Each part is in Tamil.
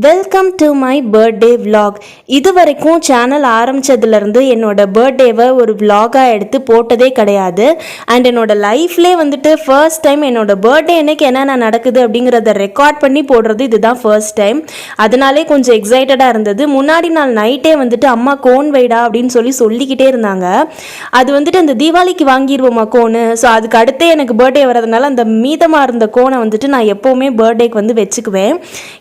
Welcome to my birthday vlog. இது வரைக்கும் சேனல் ஆரம்பித்ததுலேருந்து என்னோட பர்த்டேவை ஒரு vlog-ஆக எடுத்து போட்டதே கிடையாது. அண்ட் என்னோட லைஃப்லே வந்துட்டு ஃபர்ஸ்ட் டைம் என்னோட பர்த்டே அன்னைக்கு என்னென்ன நடக்குது அப்படிங்கிறத ரெக்கார்ட் பண்ணி போடுறது இதுதான் ஃபர்ஸ்ட் டைம். அதனாலே கொஞ்சம் எக்ஸைட்டடாக இருந்தது. முன்னாடி நாள் நைட்டே வந்துட்டு அம்மா கோன் வைடா அப்படின்னு சொல்லிக்கிட்டே இருந்தாங்க. அது வந்துட்டு அந்த தீபாவளிக்கு வாங்கிடுவோமா கோனு. ஸோ அதுக்கு அடுத்தே எனக்கு பர்த்டே வரதுனால அந்த மீதமாக இருந்த கோனை வந்துட்டு நான் எப்போவுமே பர்த்டேக்கு வந்து வச்சுக்குவேன்.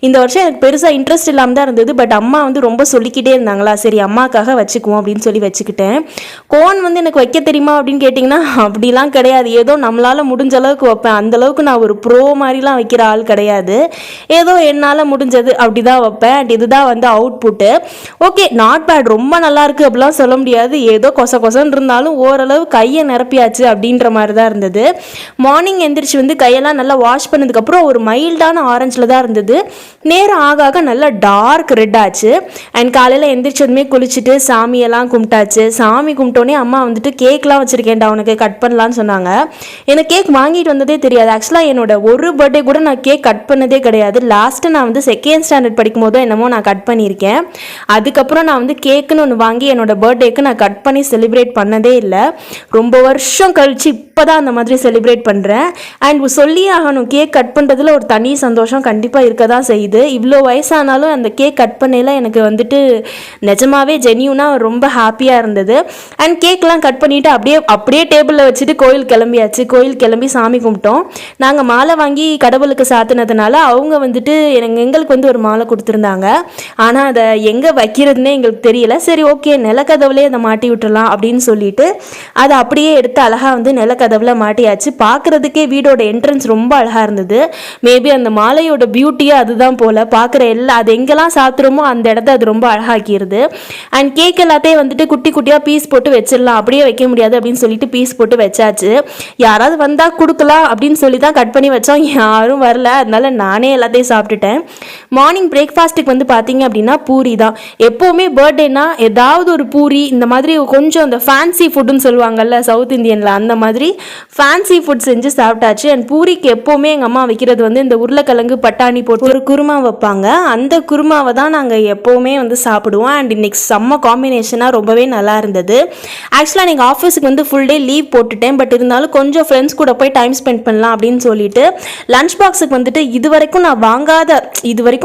இந்த வருஷம் எனக்கு பெருசாக இன்ட்ரெஸ்ட் இல்லாமல் தான் இருந்தது. பட் அம்மா வந்து ரொம்ப சொல்லிக்கிட்டே இருந்தாங்களா, சரி அம்மாக்காக வச்சுக்குவோம் அப்படின்னு சொல்லி வச்சுக்கிட்டேன். கோன் வந்து எனக்கு வைக்க தெரியுமா அப்படின்னு கேட்டிங்கன்னா அப்படிலாம் கிடையாது. ஏதோ நம்மளால் முடிஞ்ச அளவுக்கு வைப்பேன். அந்தளவுக்கு நான் ஒரு ப்ரோ மாதிரிலாம் வைக்கிற ஆள் கிடையாது. ஏதோ என்னால் முடிஞ்சது அப்படி தான் வைப்பேன். அண்ட் இதுதான் வந்து அவுட்புட்டு. ஓகே, நாட் பேட், ரொம்ப நல்லாயிருக்கு அப்படிலாம் சொல்ல முடியாது. ஏதோ கொசன்னு இருந்தாலும் ஓரளவு கையை நிரப்பியாச்சு அப்படின்ற மாதிரி தான் இருந்தது. மார்னிங் எந்திரிச்சு வந்து கையெல்லாம் நல்லா வாஷ் பண்ணதுக்கப்புறம் ஒரு மைல்டான ஆரஞ்சில் தான் இருந்தது. நேரம் ஆக நல்லா டார்க் ரெட் ஆச்சு. அண்ட் காலையில் எந்திரிச்சதுமே குளிச்சுட்டு சாமியெல்லாம் கும்பிட்டாச்சு. சாமி கும்பிட்டோன்னே அம்மா வந்துட்டு கேக்லாம் வச்சுருக்கேன்டா உனக்கு கட் பண்ணலான்னு சொன்னாங்க. எனக்கு கேக் வாங்கிட்டு வந்ததே தெரியாது. ஆக்சுவலாக என்னோட ஒரு பர்த்டே கூட நான் கேக் கட் பண்ணதே கிடையாது. லாஸ்ட்டு நான் வந்து செகண்ட் ஸ்டாண்டர்ட் படிக்கும் போதோ என்னமோ நான் கட் பண்ணியிருக்கேன். அதுக்கப்புறம் நான் வந்து கேக்குன்னு ஒன்று வாங்கி என்னோட பர்த்டேக்கு நான் கட் பண்ணி செலிப்ரேட் பண்ணதே இல்லை. ரொம்ப வருஷம் கழிச்சு இப்போ தான் அந்த மாதிரி செலிப்ரேட் பண்ணுறேன். அண்ட் சொல்லி ஆகணும், கேக் கட் பண்ணுறதுல ஒரு தனி சந்தோஷம் கண்டிப்பாக இருக்க தான் செய்யுது. இவ்வளோ வயசானாலும் அந்த கேக் கட் பண்ணையில் எனக்கு வந்துட்டு நிஜமாவே ஜென்யூனாக ரொம்ப ஹாப்பியாக இருந்தது. அண்ட் கேக்லாம் கட் பண்ணிவிட்டு அப்படியே டேபிளில் வச்சுட்டு கோயில் கிளம்பியாச்சு. கோயில் கிளம்பி சாமி கும்பிட்டோம். நாங்கள் மாலை வாங்கி கடவுளுக்கு சாத்தினதுனால அவங்க வந்துட்டு எங்களுக்கு வந்து ஒரு மாலை கொடுத்துருந்தாங்க. ஆனால் அதை எங்கே வைக்கிறதுனே எங்களுக்கு தெரியல. சரி ஓகே, நிலக்கதவுலே அதை மாட்டி விட்டுறலாம் அப்படின்னு சொல்லிட்டு அதை அப்படியே எடுத்து அழகாக வந்து நிலக்கதவுல மாட்டியாச்சு. பார்க்குறதுக்கே வீடோட என்ட்ரன்ஸ் ரொம்ப அழகாக இருந்தது. மேபி அந்த மாலையோட பியூட்டியே அதுதான் போல். பார்க்குற அது எங்கெல்லாம் சாத்துறோமோ அந்த இடத்த அது ரொம்ப அழகாக்கிடுது. அண்ட் கேக் எல்லாத்தையும் வந்துட்டு குட்டி குட்டியாக பீஸ் போட்டு வச்சிடலாம், அப்படியே வைக்க முடியாது அப்படின்னு சொல்லிட்டு பீஸ் போட்டு வச்சாச்சு. யாராவது வந்தால் கொடுக்கலாம் அப்படின்னு சொல்லி தான் கட் பண்ணி வச்சோம். யாரும் வரல, அதனால நானே எல்லாத்தையும் சாப்பிட்டுட்டேன். மார்னிங் பிரேக்ஃபாஸ்ட்டுக்கு வந்து பார்த்தீங்க அப்படின்னா பூரி தான். எப்போவுமே பர்த்டேனா ஏதாவது ஒரு பூரி, இந்த மாதிரி கொஞ்சம் அந்த ஃபேன்சி ஃபுட்டுன்னு சொல்லுவாங்கல்ல சவுத் இந்தியனில், அந்த மாதிரி ஃபேன்சி ஃபுட் செஞ்சு சாப்பிட்டாச்சு. அண்ட் பூரிக்கு எப்போவுமே எங்கள் அம்மா வைக்கிறது வந்து இந்த உருளைக்கிழங்கு பட்டாணி போட்டு ஒரு குருமா வைப்பாங்க. அந்த குருமாவை தான் நாங்கள் எப்போவுமே வந்து சாப்பிடுவோம். அண்ட் இன்னைக்கு செம்ம காம்பினேஷனாக ரொம்பவே நல்லா இருந்தது. ஆக்சுவலாக நீங்கள் ஆஃபீஸுக்கு வந்து ஃபுல் டே லீவ் போட்டுட்டேன். பட் இருந்தாலும் கொஞ்சம் ஃப்ரெண்ட்ஸ் கூட போய் டைம் ஸ்பெண்ட் பண்ணலாம் அப்படின்னு சொல்லிட்டு லஞ்ச் பாக்ஸுக்கு வந்துட்டு இது வரைக்கும்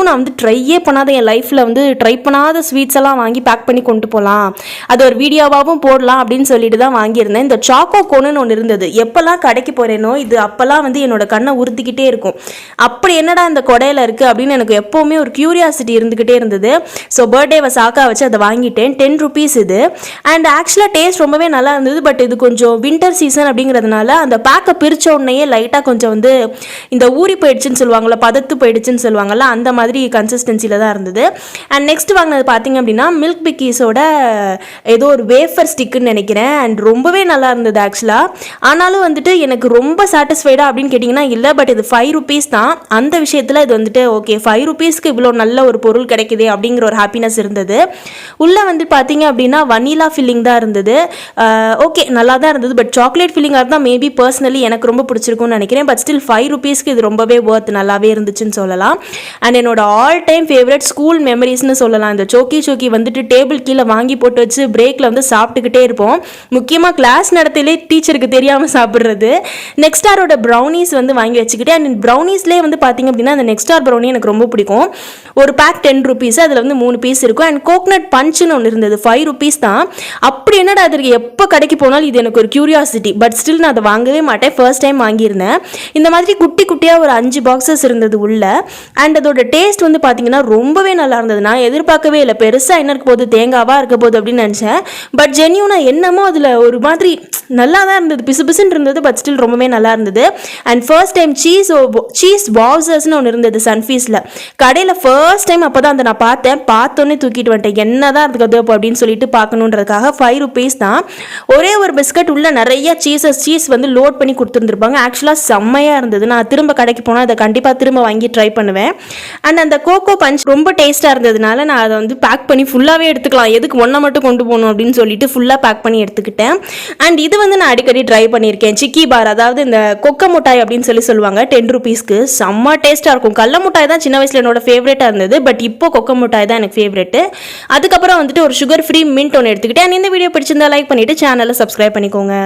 நான் வந்து ட்ரையே பண்ணாத, என் லைஃப்பில் வந்து ட்ரை பண்ணாத ஸ்வீட்ஸ் எல்லாம் வாங்கி பேக் பண்ணி கொண்டு போகலாம், அது ஒரு வீடியோவாகவும் போடலாம் அப்படின்னு சொல்லிட்டு தான் வாங்கியிருந்தேன். இந்த சாக்கோ கோனுன்னு ஒன்று இருந்தது. எப்போல்லாம் கடைக்கு போகிறேனோ இது அப்போல்லாம் வந்து என்னோட கண்ணை உறுத்திக்கிட்டே இருக்கும். அப்படி என்னடா இந்த கொடையில் இருக்குது அப்படின்னு எனக்கு எப்போவுமே ஒரு கியூரியாசிட்டி இருந்துக்கிட்டே இருந்தது. ஸோ பர்த்டேவை சாக்கா வச்சு அதை வாங்கிட்டேன். 10 rupees இது. அண்ட் ஆக்சுவலாக டேஸ்ட் ரொம்பவே நல்லா இருந்தது. பட் இது கொஞ்சம் வின்டர் சீசன் அப்படிங்கிறதுனால அந்த பேக்கை பிரித்த உடனேயே லைட்டாக கொஞ்சம் வந்து இந்த ஊறி போயிடுச்சுன்னு சொல்லுவாங்கள்ல, பதத்து போயிடுச்சுன்னு சொல்லுவாங்கள்ல, அந்த மாதிரி கன்சிஸ்டன்சியில் தான் இருந்தது. அண்ட் நெக்ஸ்ட் வாங்கினது பார்த்தீங்க அப்படின்னா மில்க் பிக்கீஸோட ஏதோ ஒரு வேஃபர் ஸ்டிக்குன்னு நினைக்கிறேன். அண்ட் ரொம்பவே நல்லா இருந்தது ஆக்சுவலாக. ஆனாலும் வந்துட்டு எனக்கு ரொம்ப சாட்டிஸ்ஃபைடாக அப்படின்னு கேட்டிங்கன்னா இல்லை. பட் இது 5 rupees தான். அந்த விஷயத்தில் இது வந்துட்டு ஓகே, 5 rupeesக்கு இவ்வளோ நல்ல ஒரு பொருள் கிடைக்குது அப்படிங்கிற ஒரு ஹாப்பினஸ் இருந்தது. உள்ளே வந்து பார்த்தீங்க அப்படின்னா வனிலா ஃபில்லிங் தான் இருந்தது. ஓகே, நல்லா தான் இருந்தது. பட் சாக்லேட் ஃபில்லிங்காக தான் மேபி பர்சனலி எனக்கு ரொம்ப பிடிச்சிருக்கும்னு நினைக்கிறேன். பட் ஸ்டில் 5 rupeesக்கு இது ரொம்பவே ஒர்த், நல்லாவே இருந்துச்சுன்னு சொல்லலாம். அண்ட் என்னோட ஆல் டைம் ஃபேவரட் ஸ்கூல் மெமரிஸ்னு சொல்லலாம். இந்த சோக்கி வந்துட்டு டேபிள் கீழே வாங்கி போட்டு வச்சு பிரேக்கில் வந்து சாப்பிட்டுக்கிட்டே இருப்போம். முக்கியமாக கிளாஸ் நடத்திலே டீச்சருக்கு தெரியாமல் சாப்பிட்றது. நெக்ஸ்டாரோட ப்ரௌனிஸ் வந்து வாங்கி வச்சுக்கிட்டேன். அண்ட் ப்ரௌனிஸ்லேயே வந்து பார்த்தீங்க அப்படின்னா அந்த நெக்ஸ்டார் ப்ரௌனி எனக்கு ரொம்ப பிடிக்கும். ஒரு பேக் 10 rupees, அதில் வந்து 3 பீஸ் இருக்கும். அண்ட் கோகனட் பஞ்சுன்னு ஒன்று இருந்தது, 5 rupees தான். அப்படி என்னடா அதற்கு எப்போ கடைக்கு போனாலும் இது எனக்கு ஒரு கியூரியாசிட்டி. பட் ஸ்டில் நான் அதை வாங்கவே மாட்டேன். ஃபர்ஸ்ட் டைம் வாங்கியிருந்தேன். இந்த மாதிரி குட்டி குட்டியாக ஒரு 5 பாக்ஸஸ் இருந்தது உள்ள. அண்ட் அதோட டேஸ்ட் வந்து பார்த்தீங்கன்னா ரொம்பவே நல்லா இருந்தது. நான் எதிர்பார்க்கவே இல்லை பெருசாக என்ன இருக்க போகுது, தேங்காவாக இருக்க போகுது அப்படின்னு நினச்சேன். பட் ஜென்யூனாக என்னமோ அதில் ஒரு மாதிரி நல்லா தான் இருந்தது, பிசு பிசுன்னு இருந்தது. பட் ஸ்டில் ரொம்பவே நல்லா இருந்தது. அண்ட் ஃபர்ஸ்ட் டைம் சீஸ் பாக்ஸஸ்ன்னு ஒன்று இருந்தது சன்ஃபீஸில் கடையில். ஃபர்ஸ்ட் டைம் அப்போ தான் அதை நான் பார்த்தோன்னே தூக்கிட்டு வந்துட்டேன். என்ன தான் இருக்குது அப்படின்னு சொல்லிட்டு பார்க்கணுன்றதுக்காக. 5 rupees தான். ஒரே ஒரு பிஸ்கட் உள்ள நிறைய சீஸ் வந்து லோட் பண்ணி கொடுத்துருந்துருப்பாங்க. ஆக்சுவலாக செம்மையாக இருந்தது. நான் திரும்ப கடைக்கு போனால் அதை கண்டிப்பாக திரும்ப வாங்கி ட்ரை பண்ணுவேன். அண்ட் அந்த கோகோ பஞ்ச் ரொம்ப டேஸ்ட்டாக இருந்ததுனால நான் அதை வந்து பேக் பண்ணி ஃபுல்லாகவே எடுத்துக்கலாம், எதுக்கு ஒன்றை மட்டும் கொண்டு போகணும் அப்படின்னு சொல்லிட்டு ஃபுல்லாக பேக் பண்ணி எடுத்துக்கிட்டேன். அண்ட் இது வந்து நான் அடிக்கடி ட்ரை பண்ணியிருக்கேன். சிக்கி பார், அதாவது இந்த கொக்க மிட்டாய் அப்படின்னு சொல்லுவாங்க, 10 ருபீஸ்க்கு. செம்ம டேஸ்ட்டாக இருக்கும். கடல மிட்டாய் தான் சின்ன வயசில் என்னோட ஃபேவரட்டாக இருந்தது, பட் இப்போ கொக்க மிட்டாய் தான் எனக்கு ஃபேவரெட்டு. அதுக்கப்புறம் வந்துட்டு ஒரு சுகர் ஃப்ரீ மின்ட் ஒன்று எடுத்துக்கிட்டேன். இந்த வீடியோ பிடிச்சிருந்தா லைக் பண்ணிவிட்டு சேனலை சப்ஸ்கிரைப் பண்ணிக்கோங்க.